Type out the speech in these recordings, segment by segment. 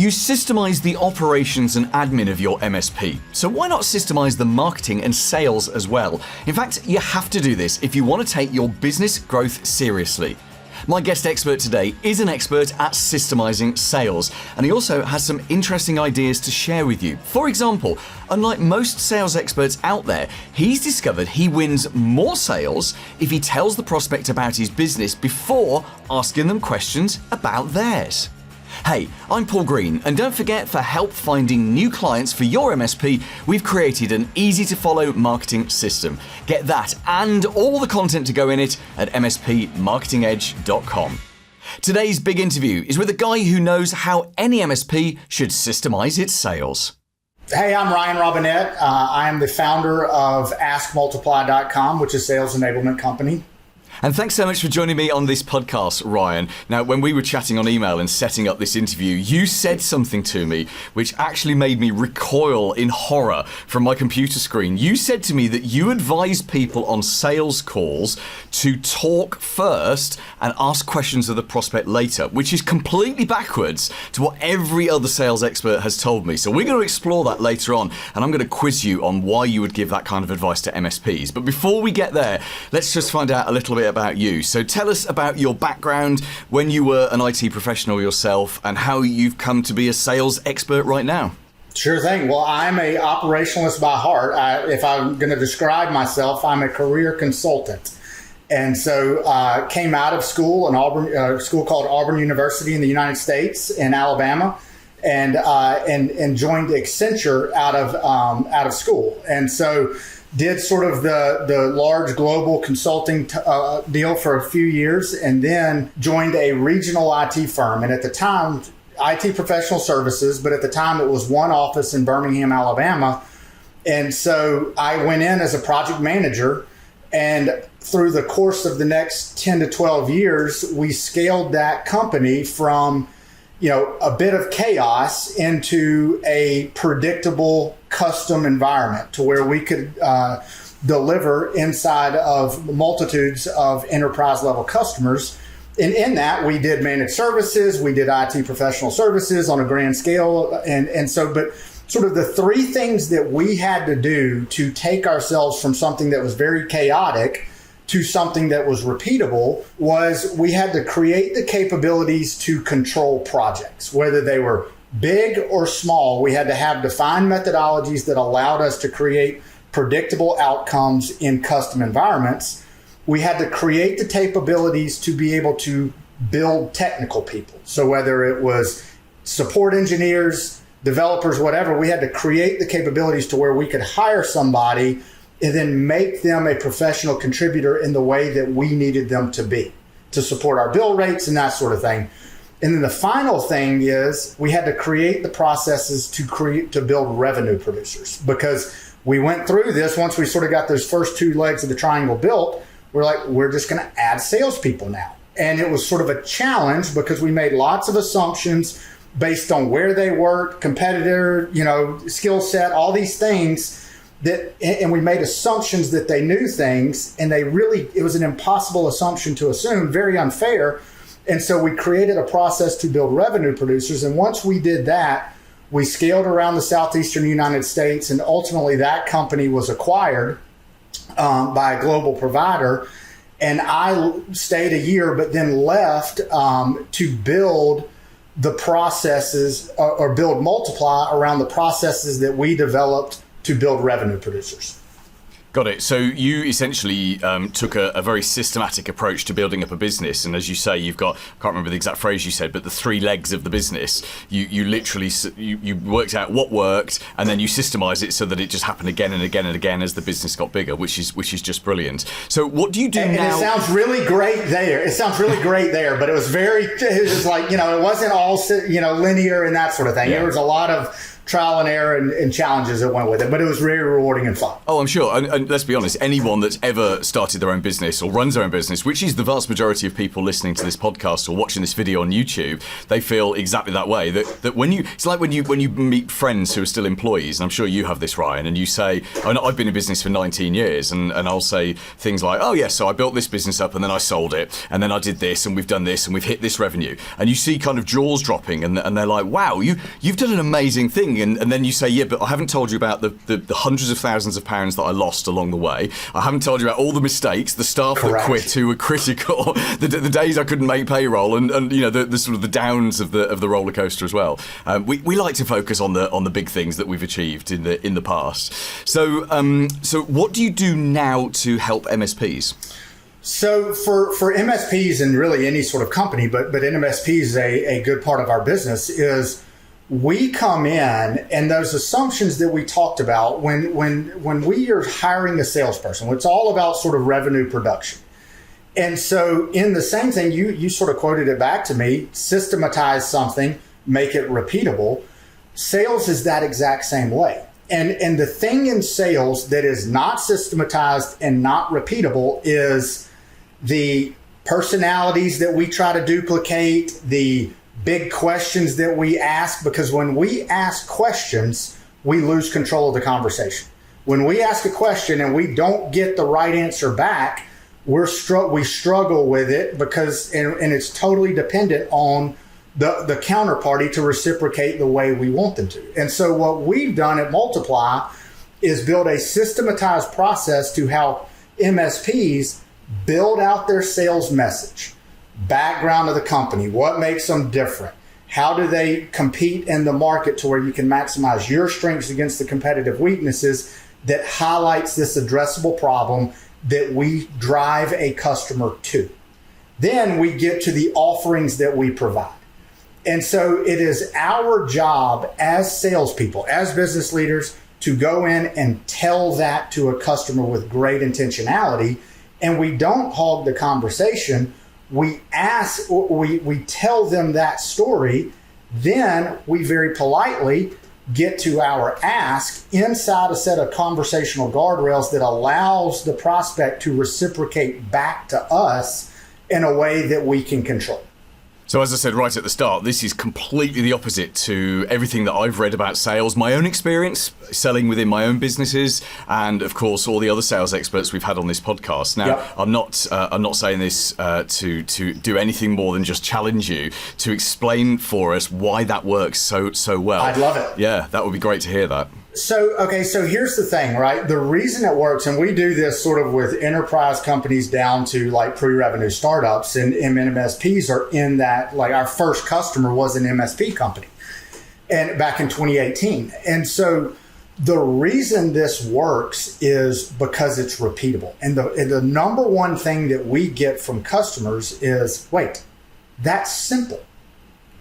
You systemize the operations and admin of your MSP. So why not systemize the marketing and sales as well? In fact, you have to do this if you want to take your business growth seriously. My guest expert today is an expert at systemizing sales, and he also has some interesting ideas to share with you. For example, unlike most sales experts out there, he's discovered he wins more sales if he tells the prospect about his business before asking them questions about theirs. Hey, I'm Paul Green, and don't forget, for help finding new clients for your MSP, we've created an easy-to-follow marketing system. Get that and all the content to go in it at mspmarketingedge.com. Today's big interview is with a guy who knows how any MSP should systemize its sales. Hey, I'm Ryan Robinett. I am the founder of AskMultiply.com, which is a sales enablement company. And thanks so much for joining me on this podcast, Ryan. Now, when we were chatting on email and setting up this interview, you said something to me which actually made me recoil in horror from my computer screen. You said to me that you advise people on sales calls to talk first and ask questions of the prospect later, which is completely backwards to what every other sales expert has told me. So we're going to explore that later on, and I'm going to quiz you on why you would give that kind of advice to MSPs. But before we get there, let's just find out a little bit about you. So tell us about your background, when you were an IT professional yourself, and how you've come to be a sales expert right now. Sure thing. Well, I'm a operationalist by heart. If I'm going to describe myself, I'm a career consultant. And so came out of school, an Auburn school called Auburn University in the United States in Alabama, and joined Accenture out of school. And so did sort of the large global consulting deal for a few years, and then joined a regional IT firm. And at the time, IT professional services, but at the time it was one office in Birmingham, Alabama. And so I went in as a project manager, and through the course of the next 10 to 12 years, we scaled that company from a bit of chaos into a predictable custom environment to where we could deliver inside of multitudes of enterprise level customers. And in that, we did managed services, we did IT professional services on a grand scale. And so, but sort of the three things that we had to do to take ourselves from something that was very chaotic to something that was repeatable was we had to create the capabilities to control projects, whether they were big or small. We had to have defined methodologies that allowed us to create predictable outcomes in custom environments. We had to create the capabilities to be able to build technical people. So whether it was support engineers, developers, whatever, we had to create the capabilities to where we could hire somebody and then make them a professional contributor in the way that we needed them to be, to support our bill rates and that sort of thing. And then the final thing is we had to create the processes to build revenue producers, because we went through this. Once we sort of got those first two legs of the triangle built, we're just going to add salespeople now. And it was sort of a challenge because we made lots of assumptions based on where they worked, competitor, skill set, all these things. And we made assumptions that they knew things, and it was an impossible assumption to assume, very unfair. And so we created a process to build revenue producers. And once we did that, we scaled around the southeastern United States, and ultimately that company was acquired by a global provider. And I stayed a year, but then left to build the processes or build Multiply around the processes that we developed to build revenue producers. Got it. So you essentially took a very systematic approach to building up a business. And as you say, you've got, I can't remember the exact phrase you said, but the three legs of the business. You literally, you worked out what worked, and then you systemized it so that it just happened again and again and again as the business got bigger, which is just brilliant. So what do you do now? It sounds really great there. But it was like, it wasn't all, linear and that sort of thing. Yeah. There was a lot of trial and error and challenges that went with it, but it was very rewarding and fun. Oh, I'm sure. And let's be honest, anyone that's ever started their own business or runs their own business, which is the vast majority of people listening to this podcast or watching this video on YouTube, they feel exactly that way. That when it's like when you meet friends who are still employees, and I'm sure you have this, Ryan, and you say, I've been in business for 19 years, and I'll say things like, oh yes, so I built this business up and then I sold it, and then I did this and we've done this and we've hit this revenue. And you see kind of jaws dropping and they're like, wow, you've done an amazing thing. And then you say, yeah, but I haven't told you about the hundreds of thousands of pounds that I lost along the way. I haven't told you about all the mistakes, the staff Correct. that quit who were critical, the days I couldn't make payroll, and the sort of the downs of the roller coaster as well. We like to focus on the big things that we've achieved in the past. So what do you do now to help MSPs? So for MSPs and really any sort of company, but in MSPs, a good part of our business is we come in, and those assumptions that we talked about when we are hiring a salesperson, it's all about sort of revenue production. And so in the same thing, you sort of quoted it back to me, systematize something, make it repeatable. Sales is that exact same way. And the thing in sales that is not systematized and not repeatable is the personalities that we try to duplicate, the big questions that we ask, because when we ask questions, we lose control of the conversation. When we ask a question and we don't get the right answer back, we struggle with it because, and it's totally dependent on the counterparty to reciprocate the way we want them to. And so what we've done at Multiply is build a systematized process to how MSPs build out their sales message, background of the company, what makes them different, how do they compete in the market to where you can maximize your strengths against the competitive weaknesses that highlights this addressable problem that we drive a customer to. Then we get to the offerings that we provide. And so it is our job as salespeople, as business leaders, to go in and tell that to a customer with great intentionality. And we don't hog the conversation. We tell them that story. Then we very politely get to our ask inside a set of conversational guardrails that allows the prospect to reciprocate back to us in a way that we can control. So as I said right at the start, this is completely the opposite to everything that I've read about sales, my own experience selling within my own businesses, and of course all the other sales experts we've had on this podcast. Now, yep. I'm not saying this to do anything more than just challenge you to explain for us why that works so well. I'd love it. Yeah, that would be great to hear that. So here's the thing, right? The reason it works, and we do this sort of with enterprise companies down to like pre-revenue startups, and MSPs are in that, like our first customer was an MSP company and back in 2018. And so the reason this works is because it's repeatable. And the number one thing that we get from customers is, wait, that's simple.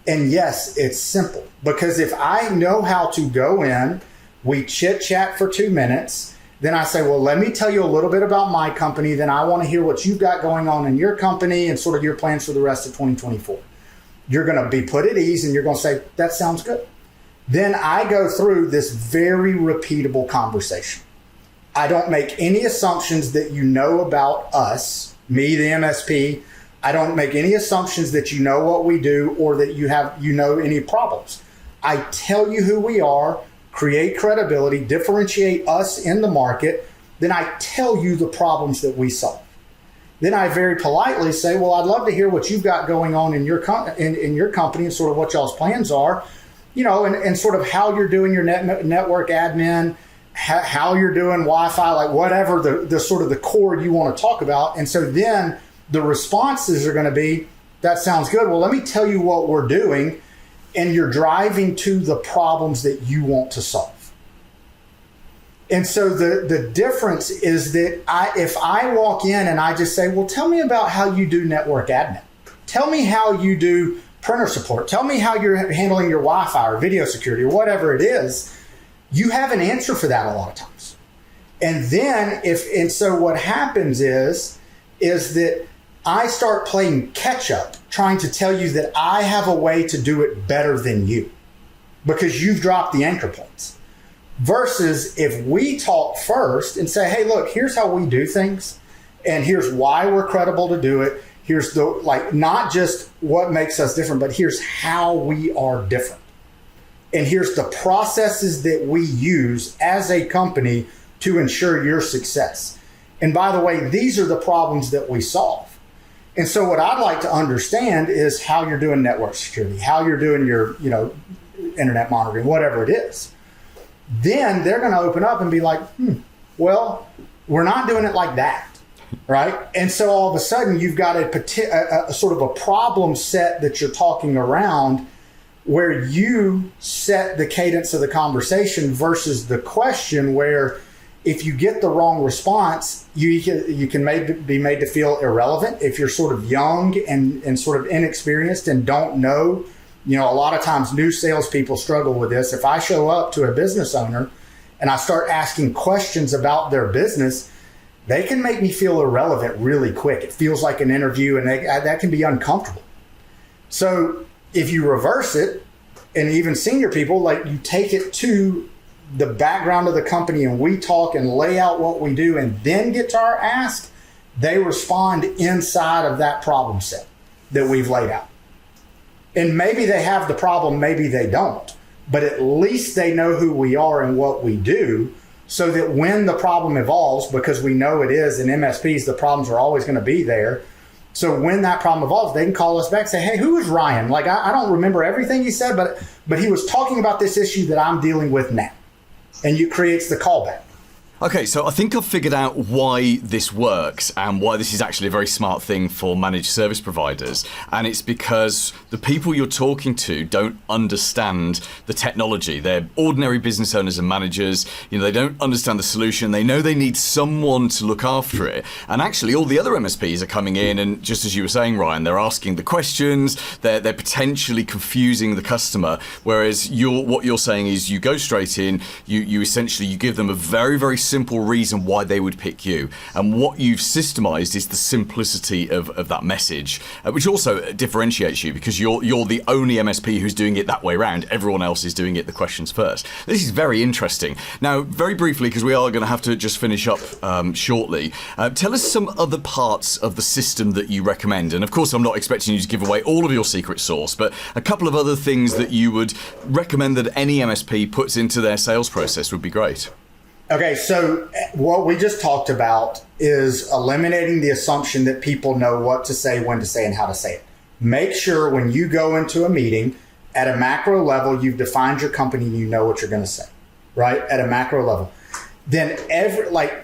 And yes, it's simple, because if I know how to go in, we chit chat for 2 minutes. Then I say, well, let me tell you a little bit about my company. Then I want to hear what you've got going on in your company and sort of your plans for the rest of 2024. You're going to be put at ease and you're going to say, that sounds good. Then I go through this very repeatable conversation. I don't make any assumptions that you know about us, me, the MSP. I don't make any assumptions that you know what we do or that you know any problems. I tell you who we are, create credibility, differentiate us in the market. Then I tell you the problems that we solve. Then I very politely say, well, I'd love to hear what you've got going on in your company and sort of what y'all's plans are, and sort of how you're doing your network admin, how you're doing Wi-Fi, like whatever the sort of the core you want to talk about. And so then the responses are going to be, that sounds good. Well, let me tell you what we're doing. And you're driving to the problems that you want to solve. And so the difference is that if I walk in and I just say, well, tell me about how you do network admin. Tell me how you do printer support. Tell me how you're handling your Wi-Fi or video security or whatever it is. You have an answer for that a lot of times. And then so what happens is that I start playing catch up, trying to tell you that I have a way to do it better than you. because you've dropped the anchor points. Versus if we talk first and say, hey, look, here's how we do things, and here's why we're credible to do it. Here's the, like, not just what makes us different, but here's how we are different. And here's the processes that we use as a company to ensure your success. And by the way, these are the problems that we solve. And so what I'd like to understand is how you're doing network security, how you're doing your, internet monitoring, whatever it is. Then they're going to open up and be like, well, we're not doing it like that, right? And so all of a sudden you've got a sort of a problem set that you're talking around, where you set the cadence of the conversation versus the question, where if you get the wrong response, you can be made to feel irrelevant. If you're sort of young and sort of inexperienced and don't know, a lot of times new salespeople struggle with this. If I show up to a business owner and I start asking questions about their business, they can make me feel irrelevant really quick. It feels like an interview, and that can be uncomfortable. So if you reverse it, and even senior people, like, you take it to the background of the company and we talk and lay out what we do and then get to our ask, they respond inside of that problem set that we've laid out. And maybe they have the problem, maybe they don't, but at least they know who we are and what we do, so that when the problem evolves, because we know it is in MSPs, the problems are always going to be there. So when that problem evolves, they can call us back and say, hey, who is Ryan? Like, I don't remember everything he said, but he was talking about this issue that I'm dealing with now. And it creates the callback. Okay, so I think I've figured out why this works and why this is actually a very smart thing for managed service providers. And it's because the people you're talking to don't understand the technology. They're ordinary business owners and managers. They don't understand the solution. They know they need someone to look after it. And actually, all the other MSPs are coming in, and just as you were saying, Ryan, they're asking the questions. They're potentially confusing the customer. Whereas what you're saying is you go straight in. You essentially give them a very, very simple reason why they would pick you, and what you've systemized is the simplicity of that message, which also differentiates you, because you're the only MSP who's doing it that way around. Everyone else is doing it the questions first. This is very interesting. Now, very briefly, because we are going to have to just finish up shortly, tell us some other parts of the system that you recommend. And of course, I'm not expecting you to give away all of your secret sauce, but a couple of other things that you would recommend that any MSP puts into their sales process would be great. Okay, so what we just talked about is eliminating the assumption that people know what to say, when to say, and how to say it. Make sure when you go into a meeting at a macro level, you've defined your company and you know what you're going to say, right? At a macro level. Then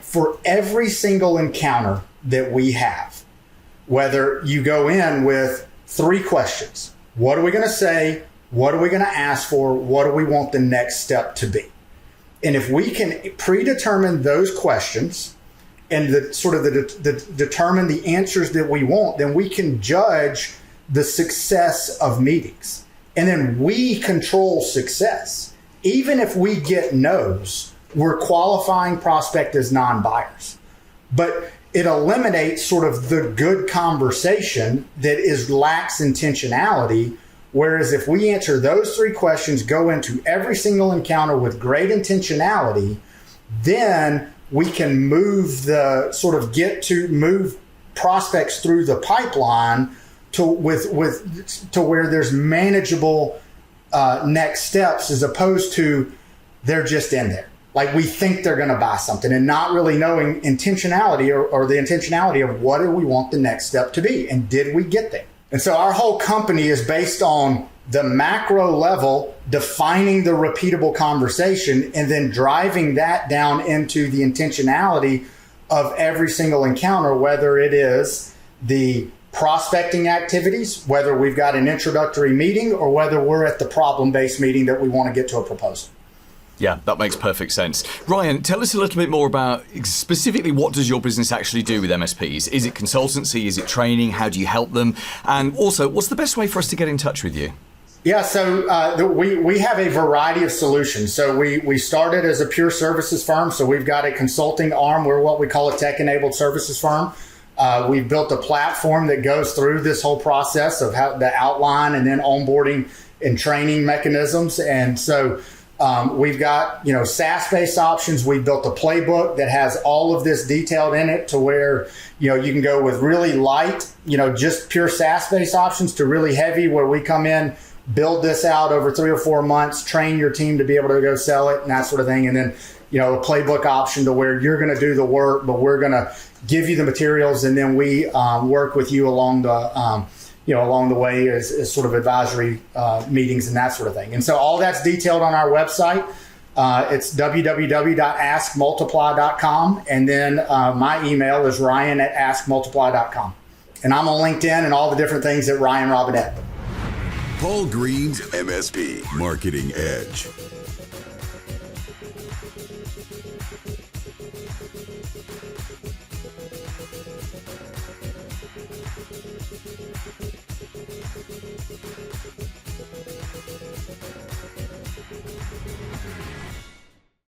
for every single encounter that we have, whether you go in with 3 questions, what are we going to say? What are we going to ask for? What do we want the next step to be? And if we can predetermine those questions and determine the answers that we want, then we can judge the success of meetings. And then we control success. Even if we get no's, we're qualifying prospect as non-buyers. But it eliminates sort of the good conversation that lacks intentionality. Whereas if we answer those 3 questions, go into every single encounter with great intentionality, then we can move prospects through the pipeline to where there's manageable next steps, as opposed to they're just in there. Like, we think they're going to buy something and not really knowing intentionality or the intentionality of what do we want the next step to be, and did we get there? And so our whole company is based on the macro level, defining the repeatable conversation, and then driving that down into the intentionality of every single encounter, whether it is the prospecting activities, whether we've got an introductory meeting, or whether we're at the problem-based meeting that we want to get to a proposal. Yeah, that makes perfect sense. Ryan, tell us a little bit more about specifically what does your business actually do with MSPs? Is it consultancy? Is it training? How do you help them? And also, what's the best way for us to get in touch with you? Yeah, so we have a variety of solutions. So we started as a pure services firm. So we've got a consulting arm. We're what we call a tech-enabled services firm. We've built a platform that goes through this whole process of how the outline and then onboarding and training mechanisms. And so we've got, SaaS-based options. We built a playbook that has all of this detailed in it to where, you can go with really light, just pure SaaS-based options to really heavy, where we come in, build this out over 3 or 4 months, train your team to be able to go sell it and that sort of thing. And then, a playbook option to where you're going to do the work, but we're going to give you the materials, and then we work with you along the along the way as sort of advisory meetings and that sort of thing. And so all that's detailed on our website. It's www.askmultiply.com. And then my email is ryan@askmultiply.com. And I'm on LinkedIn and all the different things at Ryan Robinett. Paul Green's MSP Marketing Edge.